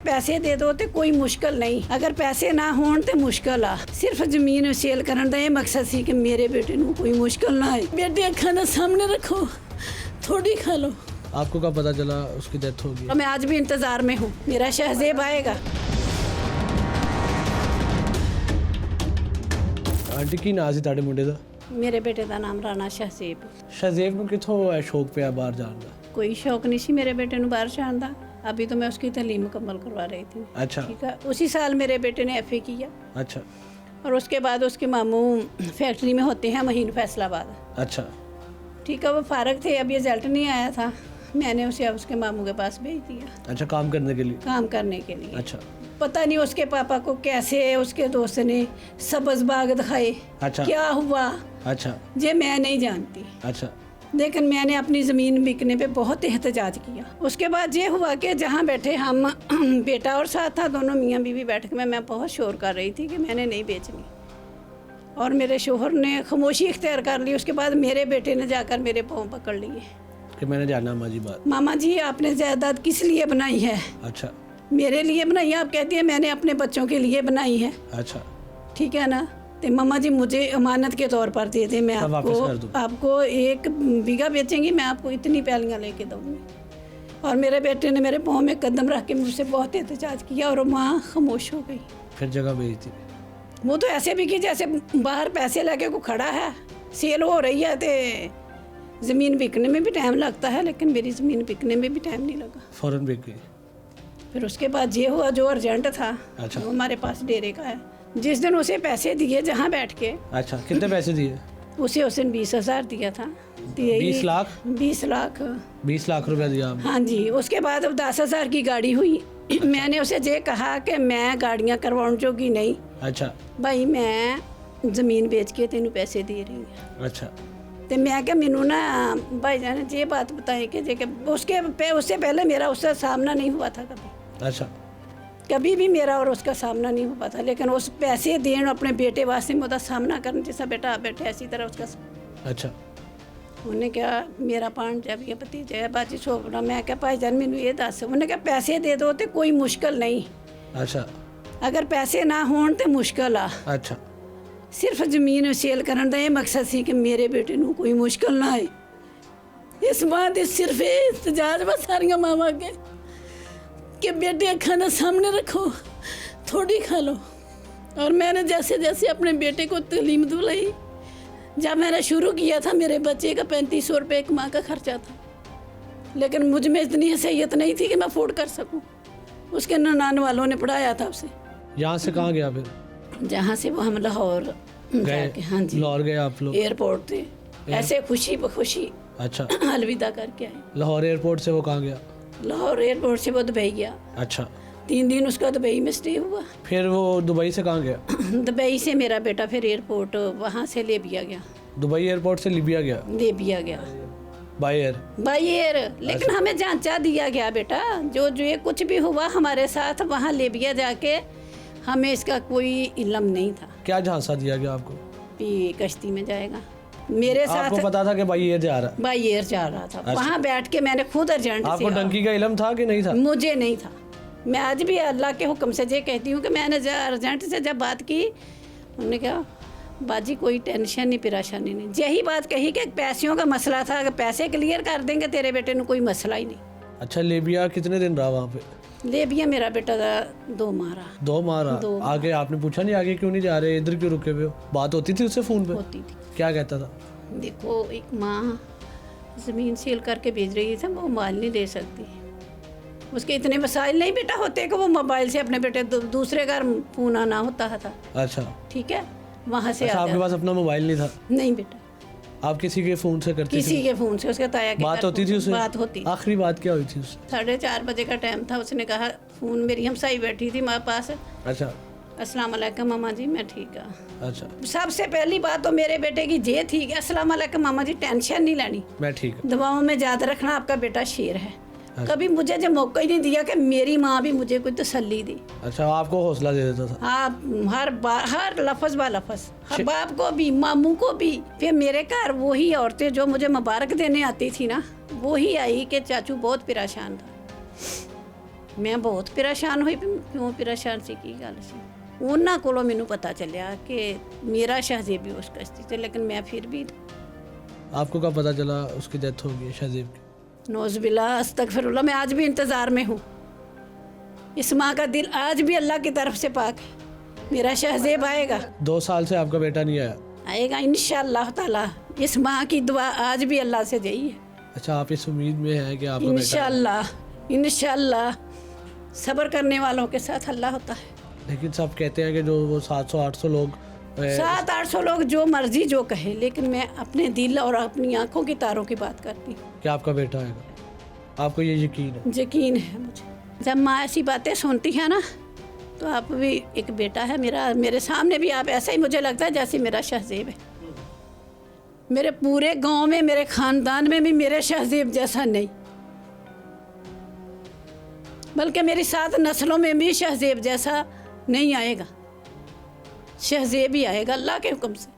पैसे दे दो तो कोई मुश्किल नहीं, अगर पैसे ना होन तो मुश्किल आ। सिर्फ जमीन सेल करन दा ये मकसद सी कि मेरे बेटे नू कोई मुश्किल ना आए। बेटे अखां दे सामने रखो, थोड़ी खा लो। आपको कब पता चला उसकी डेथ हो गई? मैं आज भी इंतजार में हूँ, मेरा शहजेब आएगा। आंटी की नाम सी तुहाडे मुंडे दा? मेरे बेटे का नाम राणा शहजेब। शहजेब नूं कित्थों है शौक पिया बाहर जाण दा? कोई शौक नहीं सी मेरे बेटे नू बाहर जाण दा। अभी तो मैं उसकी तालीम मुकम्मल करवा रही थी। अच्छा। ठीक है, उसी साल मेरे बेटे ने FA किया। अच्छा। और उसके बाद उसके मामू फैक्ट्री में होते हैं महीन फैसलाबाद। अच्छा। ठीक है, वो फारग थे, अब रिजल्ट नहीं आया था, मैंने उसे अब उसके मामू के पास भेज दिया। अच्छा, काम करने के लिए? काम करने के लिए। अच्छा। पता नहीं उसके पापा को कैसे उसके दोस्त ने सब्ज बाग दिखाए। अच्छा। क्या हुआ? अच्छा। ये मैं नहीं जानती। अच्छा। लेकिन मैंने अपनी ज़मीन बिकने पे बहुत एहतजाज किया। उसके बाद ये हुआ कि जहाँ बैठे हम बेटा और साथ था, दोनों मियाँ बीवी बैठ के मैं बहुत शोर कर रही थी कि मैंने नहीं बेचनी, और मेरे शोहर ने खामोशी इख्तियार कर ली। उसके बाद मेरे बेटे ने जाकर मेरे पाँव पकड़ लिए कि मैंने जाना मामा जी बात। मामा जी आपने जायदाद किस लिए बनाई है? अच्छा। मेरे लिए बनाई है? आप कहती है मैंने अपने बच्चों के लिए बनाई है। अच्छा। ठीक है ना, तो मामा जी मुझे अमानत के तौर पर दे दे, मैं आपको 1 बीघा बेचेंगी, मैं आपको इतनी पैलियाँ लेके दूँगी। और मेरे बेटे ने मेरे पाँव में कदम रख के मुझसे बहुत एहतजाज किया और माँ खामोश हो गई। फिर जगह बेच दी? वो तो ऐसे भी कि जैसे बाहर पैसे लेके को खड़ा है, सेल हो रही है, तो ज़मीन बिकने में भी टाइम लगता है, लेकिन मेरी ज़मीन बिकने में भी टाइम नहीं लगा, फ़ौरन बिक गई। फिर उसके बाद ये हुआ जो अर्जेंट था। अच्छा। वो हमारे पास डेरे का है। जिस दिन उसे पैसे दिए जहाँ बैठ के। अच्छा, कितने पैसे दिए? उसे उस दिन 20,000 दिया था। 20 लाख? 20 लाख। 20 लाख रुपया दिया आपने? हाँ जी। उसके बाद अब 10,000 की गाड़ी हुई। अच्छा। मैंने उसे ये कहा कि मैं गाड़ियाँ करवाउण जोगी नहीं। अच्छा। भाई मैं ज़मीन बेच के तेनू पैसे दे रही हूँ। अच्छा। तो मैं क्या मैनू ना भाई जान ये बात बताई कि उससे पहले मेरा उससे सामना नहीं हुआ था कभी। अच्छा। कभी भी मेरा और उसका सामना नहीं हुआ था, लेकिन उस पैसे देन अपने बेटे वास्ते में उसका सामना करने जैसा बेटा बैठे ऐसी तरह उसका। अच्छा। उन्हें क्या मेरा भांजा भी भतीजा है बाजी छोकरा, मैं क्या भाई जान मैनू ये दस, उन्हें क्या पैसे दे दो तो कोई मुश्किल नहीं। अच्छा। अगर पैसे ना होन तो मुश्किल आ। अच्छा। सिर्फ जमीन सेल करन दा ये मकसद सी कि मेरे बेटे नू कोई मुश्किल ना आए। इस बात सिर्फ एहतजाज बस सारियां मावां के कि बेटे अखां दे सामने रखो, थोड़ी खा लो। और मैंने जैसे जैसे अपने बेटे को तालीम दिलाई, जब मैंने शुरू किया था मेरे बच्चे का 3500 रुपये एक माह का खर्चा था, लेकिन मुझ में इतनी हैसियत नहीं थी कि मैं अफोर्ड कर सकूं। उसके ननान वालों ने पढ़ाया था उसे। यहाँ से कहाँ गया फिर? जहाँ से वो हम लाहौर गए। हाँ जी, लाहौर गए आप लोग? एयरपोर्ट थे, ऐसे खुशी बखुशी। अच्छा। अलविदा करके आए। लाहौर एयरपोर्ट से वो कहाँ गया? लाहौर एयरपोर्ट से वो दुबई गया। अच्छा। 3 दिन उसका दुबई में स्टे हुआ। फिर वो दुबई से कहाँ गया? दुबई से मेरा बेटा फिर एयरपोर्ट वहाँ से लिबिया गया। दुबई एयरपोर्ट से लिबिया गया? लिबिया गया बाय एयर। लेकिन हमें जांचा दिया गया बेटा, जो ये कुछ भी हुआ हमारे साथ वहाँ लिबिया जाके हमें इसका कोई इल्म नहीं था। क्या झांसा दिया गया आपको? कि कश्ती में जाएगा मेरे साथ। आपको पता था कि बाई एयर जा रहा? बाई एयर जा रहा था। अच्छा। वहाँ बैठ के मैंने खुद अर्जेंट से। आपको डंकी का इल्म था कि नहीं था? मुझे नहीं था। मैं आज भी अल्लाह के हुक्म से ये कहती हूँ कि मैंने अर्जेंट से जब बात की, उन्होंने कहा बाजी कोई टेंशन नहीं, परेशानी नहीं। यही बात कही कि पैसों का मसला था, अगर पैसे क्लियर कर देंगे तेरे बेटे को कोई मसला ही नहीं। अच्छा, लिबिया कितने दिन रहा वहाँ पे? लिबिया मेरा बेटा 2 माह रहा। 2 माह रहा? आगे आपने पूछा नहीं आगे क्यों नहीं जा रहे, इधर क्यों रुके हुए हो? बात होती थी उससे फ़ोन पे? होती थी। क्या कहता था? देखो एक माँ ज़मीन सेल करके भेज रही थी, वो मोबाइल नहीं ले सकती, उसके इतने वसाइल नहीं बेटा होते कि वो मोबाइल से अपने बेटे दूसरे घर फ़ोन आना होता था। अच्छा। ठीक है, वहाँ से। अच्छा, आपके पास अपना मोबाइल नहीं था? नहीं बेटा। आप किसी के फ़ोन से करती थी? किसी के फ़ोन से। उसके ताया के बात होती थी उससे? बात होती। आखिरी बात क्या हुई थी उससे? 4:30 बजे का टाइम था। उसने कहा फ़ोन, मेरी हमसाई बैठी थी मेरे पास। अच्छा। अस्सलाम वालेकुम मामा जी, मैं ठीक है। अच्छा। सबसे पहली बात तो मेरे बेटे की ये थी कि अस्सलाम वालेकुम मामा जी, टेंशन नहीं लेनी, मैं ठीक हूँ, दवाओं में याद रखना, आपका बेटा शेर है। अच्छा। कभी मुझे जो मौका ही नहीं दिया कि मेरी माँ भी मुझे कोई तसल्ली दी। अच्छा, आपको हौसला दे देता था? हाँ, हर लफ्ज बा लफ्ज, हर बाप को भी मामू को भी। फिर मेरे घर वही औरतें जो मुझे मुबारक देने आती थी ना, वही आई कि चाचू बहुत परेशान था। मैं बहुत परेशान हुई भी क्यों परेशान सी की गल सी ਉਹਨਾਂ ਕੋਲੋਂ ਮੈਨੂੰ ਪਤਾ ਚੱਲਿਆ कि मेरा शहजेब भी उस कश्ती से लेकिन मैं फिर भी आपको कब पता चला उसकी डेथ हो गई है शहजेब की? नौज़बिल्ला अस्तगफिरुल्लाह मैं आज भी इंतज़ार में हूँ। इस माँ का दिल आज भी अल्लाह की तरफ से पाक है। मेरा शहजेब आएगा 2 साल से आपका बेटा नहीं आया। आएगा इंशाअल्लाह ताला। इस माँ की दुआ आज भी अल्लाह से यही है। अच्छा, आप इस उम्मीद में हैं कि आपका बेटा इंशाअल्लाह इंशाअल्लाह सब्र करने वालों के साथ अल्लाह होता है। लेकिन सब कहते हैं कि जो वो 700-800 लोग 700-800 लोग जो मर्जी जो कहे, लेकिन मैं अपने दिल और अपनी आंखों की तारों की बात करती हूँ। कि आपका बेटा आएगा, आपको ये यकीन है? यकीन है मुझे। जब माँ ऐसी बातें सुनती है ना तो आप भी एक बेटा है मेरा, मेरे सामने भी आप ऐसा ही मुझे लगता है जैसे मेरा शहजेब है। मेरे पूरे गांव में, मेरे ख़ानदान में भी मेरे शहजेब जैसा नहीं, बल्कि मेरी 7 नस्लों में भी शहजेब जैसा नहीं आएगा। शहजेब ही आएगा अल्लाह के हुक्म से।